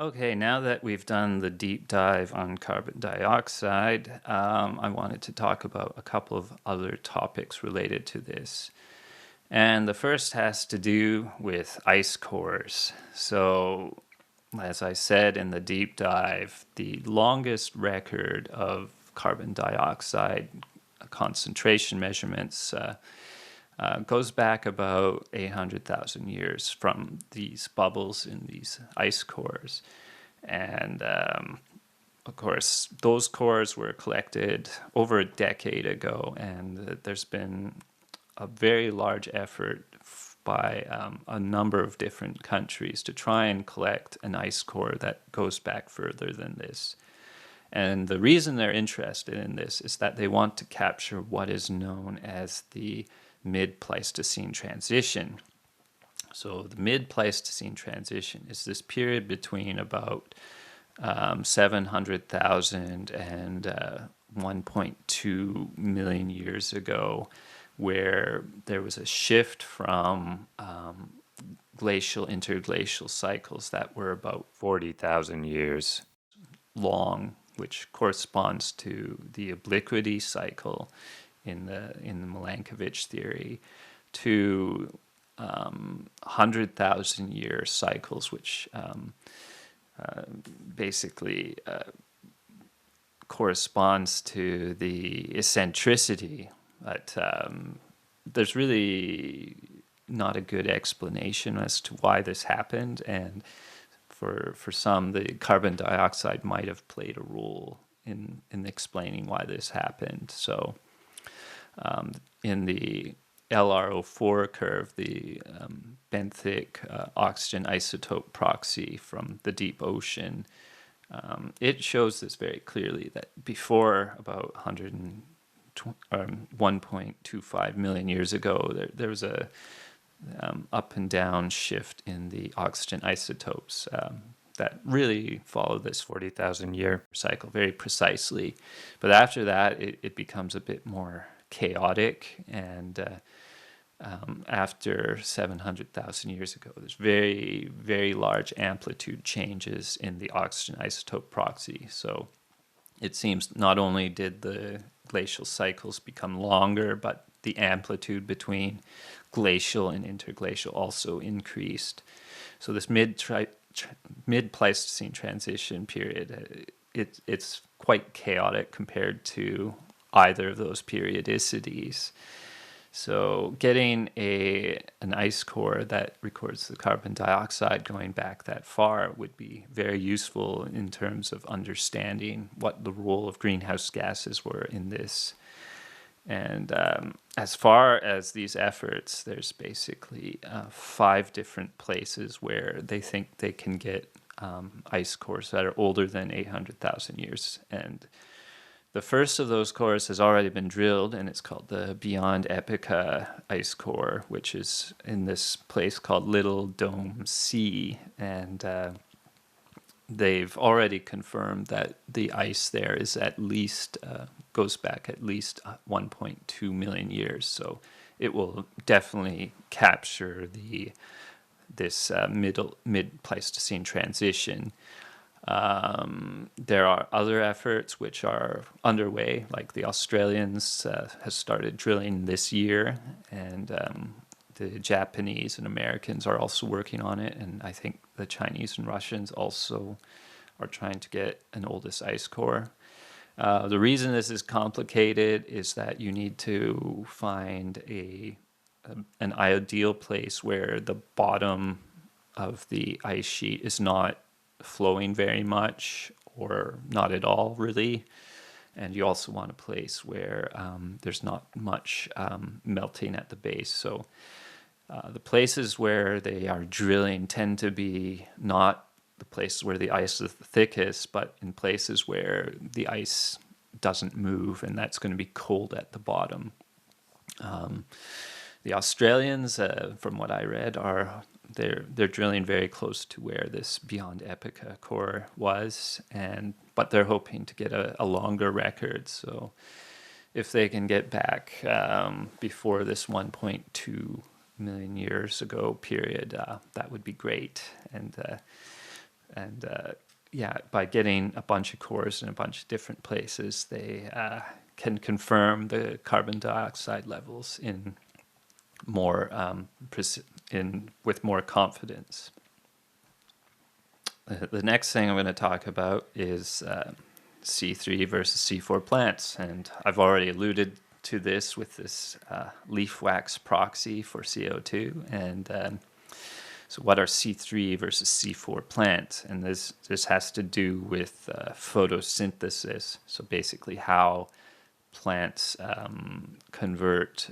Okay, now that we've done the deep dive on carbon dioxide, I wanted to talk about a couple of other topics related to this. And the first has to do with ice cores. So, as I said in the deep dive, the longest record of carbon dioxide concentration measurements goes back about 800,000 years from these bubbles in these ice cores. And of course, those cores were collected over a decade ago, and there's been a very large effort by a number of different countries to try and collect an ice core that goes back further than this. And the reason they're interested in this is that they want to capture what is known as the mid-Pleistocene transition. So the mid-Pleistocene transition is this period between about 700,000 and 1.2 million years ago, where there was a shift from glacial interglacial cycles that were about 40,000 years. long, which corresponds to the obliquity cycle in the Milankovitch theory, to 100,000 year cycles, which basically corresponds to the eccentricity. But there's really not a good explanation as to why this happened, and for some, the carbon dioxide might have played a role in explaining why this happened. So in the LRO4 curve, the benthic oxygen isotope proxy from the deep ocean, it shows this very clearly, that before about 1.25 million years ago, there was a up and down shift in the oxygen isotopes that really follow this 40,000 year cycle very precisely. But after that, it becomes a bit more chaotic, and after 700,000 years ago, there's very, very large amplitude changes in the oxygen isotope proxy. So it seems not only did the glacial cycles become longer, but the amplitude between glacial and interglacial also increased. So this mid-Pleistocene transition period, it's quite chaotic compared to either of those periodicities. So getting an ice core that records the carbon dioxide going back that far would be very useful in terms of understanding what the role of greenhouse gases were in this. And as far as these efforts, there's basically 5 different places where they think they can get ice cores that are older than 800,000 years. And the first of those cores has already been drilled, and it's called the Beyond Epica ice core, which is in this place called Little Dome C. And they've already confirmed that the ice there is at least goes back at least 1.2 million years. So it will definitely capture this mid Pleistocene transition. There are other efforts which are underway, like the Australians has started drilling this year, and the Japanese and Americans are also working on it, and I think the Chinese and Russians also are trying to get an oldest ice core. The reason this is complicated is that you need to find an ideal place where the bottom of the ice sheet is not flowing very much or not at all, really. And you also want a place where there's not much melting at the base. So the places where they are drilling tend to be not the places where the ice is the thickest, but in places where the ice doesn't move, and that's going to be cold at the bottom. The Australians, from what I read, they're drilling very close to where this Beyond Epica core was, but they're hoping to get a longer record. So if they can get back before this 1.2 million years ago period, that would be great. And And yeah, by getting a bunch of cores in a bunch of different places, they can confirm the carbon dioxide levels in more with more confidence. The next thing I'm going to talk about is C3 versus C4 plants, and I've already alluded to this with this leaf wax proxy for CO2. And so, what are C3 versus C4 plants? And this has to do with photosynthesis. So basically, how plants convert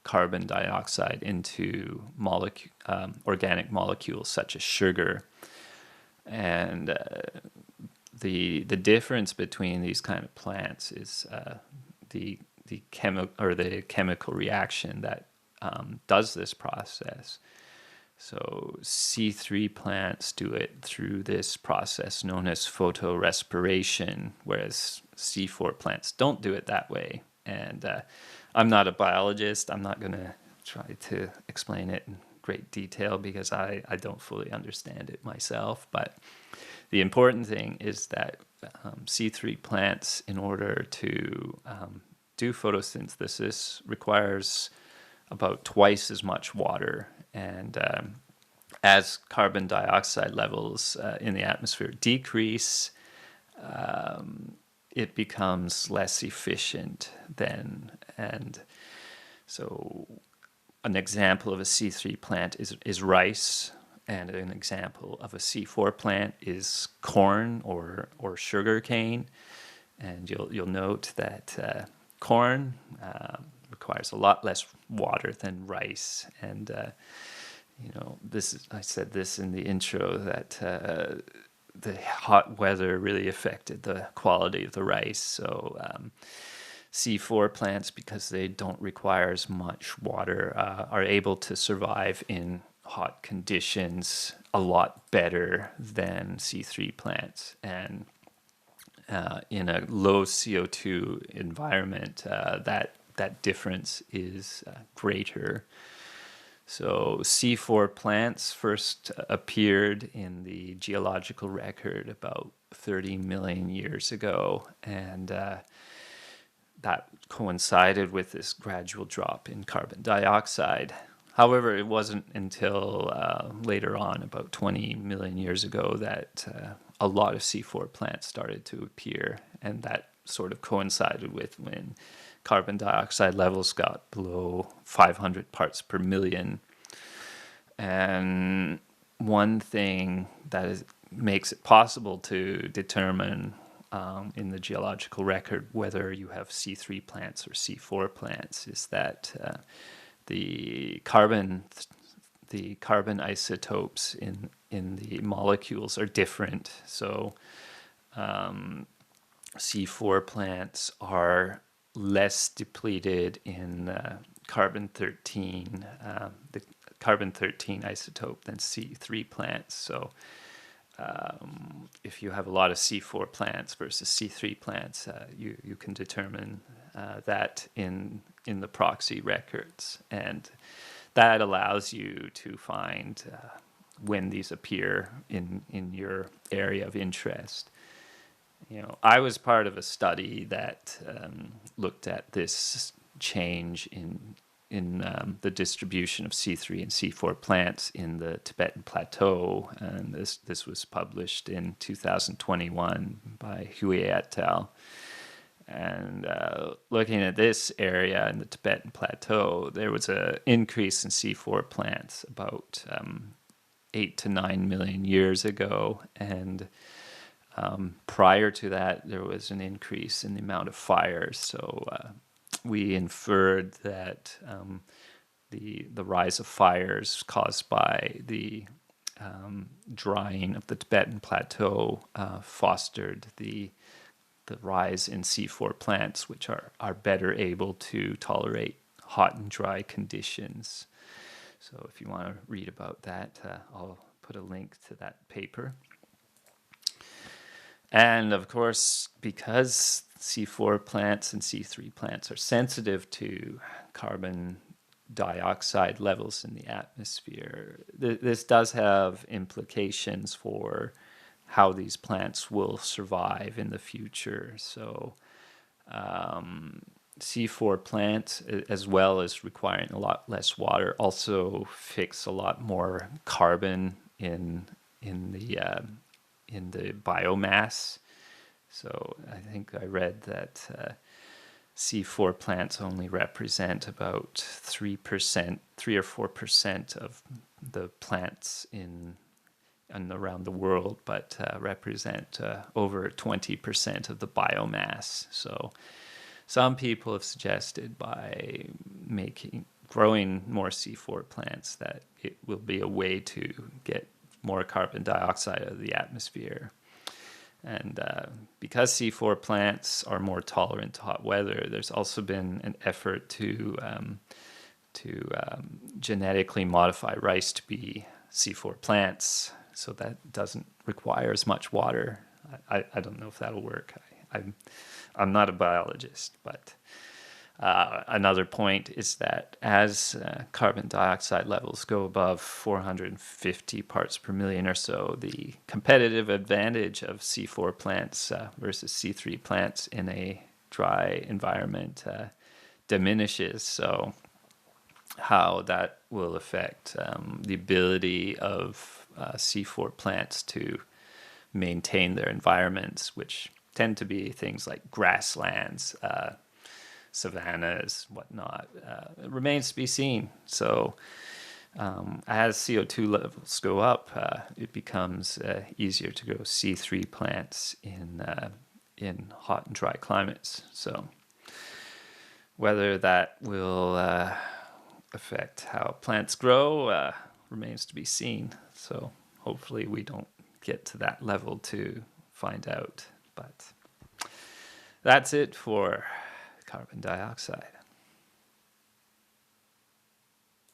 carbon dioxide into organic molecules such as sugar. And the difference between these kind of plants is the chemical reaction that does this process. So C3 plants do it through this process known as photorespiration, whereas C4 plants don't do it that way. And I'm not a biologist. I'm not going to try to explain it in great detail because I don't fully understand it myself. But the important thing is that C3 plants, in order to do photosynthesis, requires about twice as much water. And as carbon dioxide levels in the atmosphere decrease, it becomes less efficient then. And so an example of a C3 plant is rice, and an example of a C4 plant is corn or sugar cane. And you'll note that corn requires a lot less water than rice. And I said this in the intro that the hot weather really affected the quality of the rice. So C4 plants, because they don't require as much water, are able to survive in hot conditions a lot better than C3 plants. And in a low CO2 environment, that difference is greater. So C4 plants first appeared in the geological record about 30 million years ago, and that coincided with this gradual drop in carbon dioxide. However, it wasn't until later on, about 20 million years ago, that a lot of C4 plants started to appear, and that sort of coincided with when carbon dioxide levels got below 500 parts per million. And one thing that makes it possible to determine in the geological record whether you have C3 plants or C4 plants is that the carbon isotopes in the molecules are different. So C4 plants are less depleted in carbon-13, the carbon-13 isotope, than C3 plants. So if you have a lot of C4 plants versus C3 plants, you can determine that in the proxy records, and that allows you to find when these appear in your area of interest. I was part of a study that looked at this change in the distribution of C3 and C4 plants in the Tibetan Plateau, and this was published in 2021 by Hui et al. And looking at this area in the Tibetan Plateau, there was an increase in C4 plants about 8 to 9 million years ago, and prior to that, there was an increase in the amount of fires. So we inferred that the rise of fires caused by the drying of the Tibetan Plateau fostered the rise in C4 plants, which are better able to tolerate hot and dry conditions. So if you want to read about that, I'll put a link to that paper. And of course, because C4 plants and C3 plants are sensitive to carbon dioxide levels in the atmosphere. This does have implications for how these plants will survive in the future. So C4 plants, as well as requiring a lot less water, also fix a lot more carbon in the biomass. So I think I read that C4 plants only represent about 3%, 3 or 4% of the plants in and around the world, but represent over 20% of the biomass. So some people have suggested by growing more C4 plants that it will be a way to get more carbon dioxide out of the atmosphere. And because C4 plants are more tolerant to hot weather, there's also been an effort to genetically modify rice to be C4 plants, so that doesn't require as much water. I don't know if that'll work. I'm not a biologist, but another point is that as carbon dioxide levels go above 450 parts per million or so, the competitive advantage of C4 plants versus C3 plants in a dry environment diminishes. So how that will affect the ability of C4 plants to maintain their environments, which tend to be things like grasslands, savannas, whatnot, remains to be seen. So as CO2 levels go up, it becomes easier to grow C3 plants in hot and dry climates. So whether that will affect how plants grow remains to be seen. So hopefully we don't get to that level to find out. But that's it for carbon dioxide.